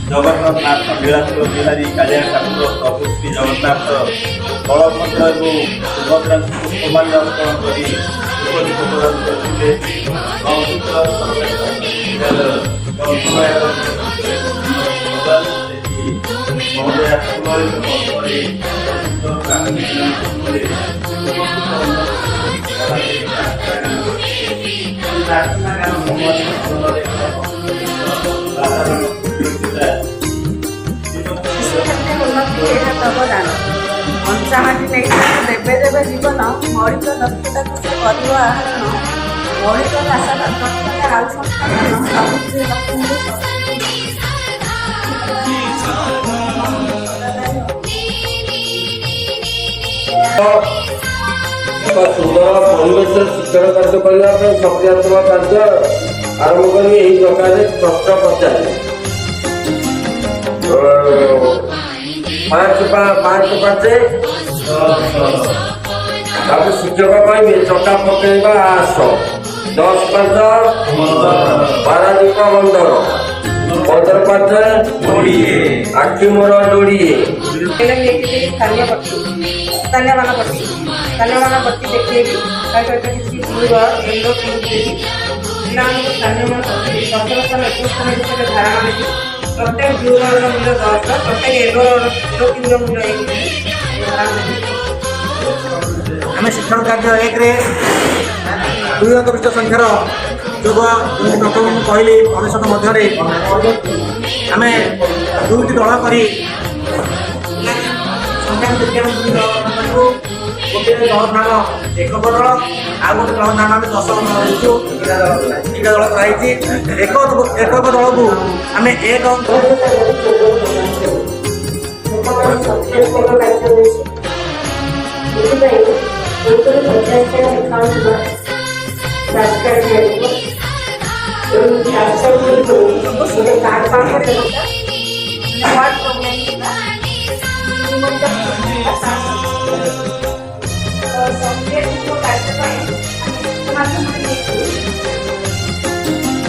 जगन्नाथ लीलाचल बिहारी कालिया ठाकुर प्रभु श्री जगन्नाथ बलभद्र और सुभद्रा पुष्पमाल्यार्पण कर पंचामाटी देवे देवे जीवन मौलिक दक्षता से आहरण मौलिक भाषा आउ सुंदर परिवेश शिक्षण कार्य करने सक्रियात्मक कार्य आरंभ कर प्रकार प्रश्न पचारे पाँच शिक्षक कहे चटा पकड़ा आस 10 5 पारादीप बंदर 15 5 आखि मोर जोड़िए स्थानीय पट्टी देखिए किसी दूर एंडो पिला स्थानीय स्थान 21 विषय धारणा देती प्रत्येक ब्यूरोर मूल्य 10 प्रत्येक एंडोर मूल्य 1 आम शिक्षण कार्य 1 2 अंक विशिष्ट संख्यार जोग प्रथम कहली अनुष्ठान मध्य आम 2टी दल कर संख्या विज्ञान गोटे दल नाम एक दल आ गोटे दल नाम आम 10 दल कराई एक दल को आम 1 अंक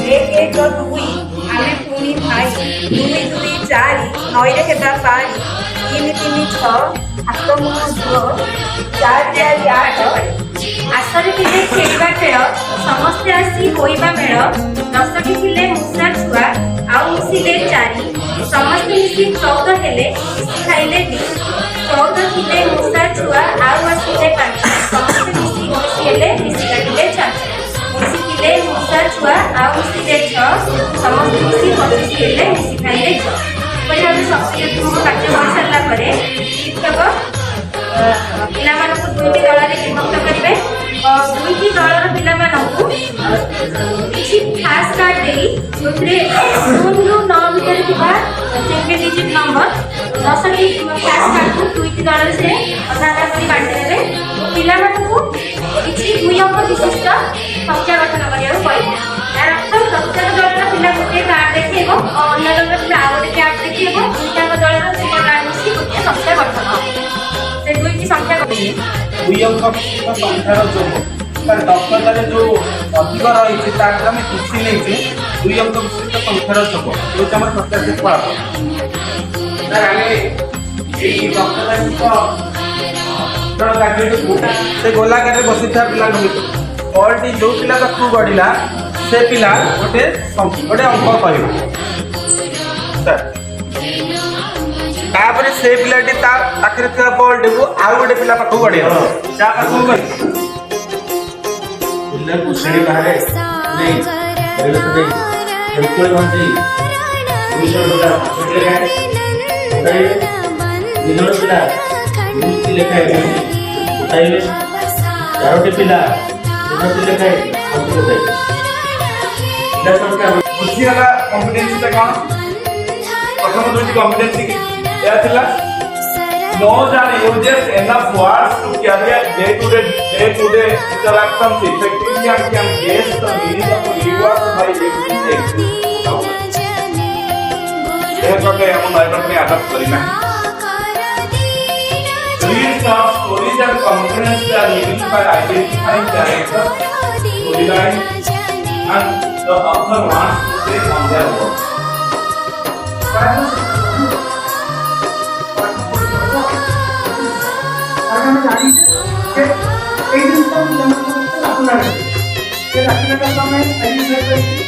एक दुई आमे पुणी भाई 2 2 4 नईरे हेबा पारी 3 3 6 हाथ मुह झुओ 4 4 8 आसरे थिले खेलिबा खेल समस्ते आसी होइबा मेल 10टी थिले मुसा छुआ आउ मिसिले 4 समस्ते मिसी 14 हेले खाइले 20 14 थिले मुसा छुआ आउ आसिले 5 समस्ते मिसी 19 हेले मिसी काटिले 4 मिसिले मुसा छुआ आउ मिसिले 6 समस्ते मिसी 25 हेले मिसी खाइले 6 परि हम सक्रियत्मक कार्य कर सारला परे शिक्षक पिला मानक 2टी दल रे विभक्त करिवे 2टी दलर पिला मानक किछि खास कार्ड देई जोथरे 2 रु 9 भीतर थिबा सिंगल डिजिट नंबर 10टी खास कार्ड को 2टी दल से आधा करी बांटि देबे पिला मानक किछि 2 अंक विशिष्ट संख्या गठन करिया पड़े यार अर्थ प्रत्येक दलर पिला गोटे कार्ड देखिबो अन्य दलर पिला आ गोटे कार्ड देखिबो दुईटा दलर दुईटा कार्ड मिसी गोटे संख्या गठन से 2टी संख्या 2 अंक संख्यार जोग तार दक्षता जो अधिक रही आम किसी नहीं 2 अंक विशिष्ट संख्यार जोग जो प्रत्याशित फलाफल से गोलाकार बसी था पिला बलटी जो पिला पाखु गढ़ला से पिला गोटे अंक कह से पिलाटी पाखे बलटी को आउ गोटे पिला पाखु गढ़ ପିଲାକୁ ଶ୍ରେଣୀ ବାହାରେ ନେଇ ବେଳ ନେଇ ଖେଳକୁଳି ଘଣ୍ଟି ଦୁଇଶହ ପିଲା ପାଞ୍ଚଟି ଲେଖାଏଁ ଦିନର ପିଲା ଦୁଇଟି ଲେଖାଏଁ ଉଠାଇଲେ 4ଟି ପିଲା 3ଟି ଲେଖାଏଁ ଘଣ୍ଟି ଉଠାଇଲେ। ପିଲା ସଂଖ୍ୟା ବୁଝି ହେଲା କମ୍ପିଟେନ୍ସିଟା କ'ଣ? ପ୍ରଥମ ଦୁଇଟି କମ୍ପିଟେନ୍ସି ଏହା ଥିଲା knows and uses enough words to carry a day-to-day interactions effectively and can guess the meaning of keywords by using examples. यह करके हम लाइब्रेरी में अडॉप्ट करेंगे। Reads of stories and components are revealed by identifying characters, storyline, and the author wants to say on their work. ଆମେ ଜାଣିଛେ ଯେ ଏଇ ଜିନିଷ ଜଣକୁ ରାଖି ଲାଗେ ସେ ରାଖିଲାଟାକୁ ଆମେ ଆଇଡେଣ୍ଟିଫାଇ କରିକି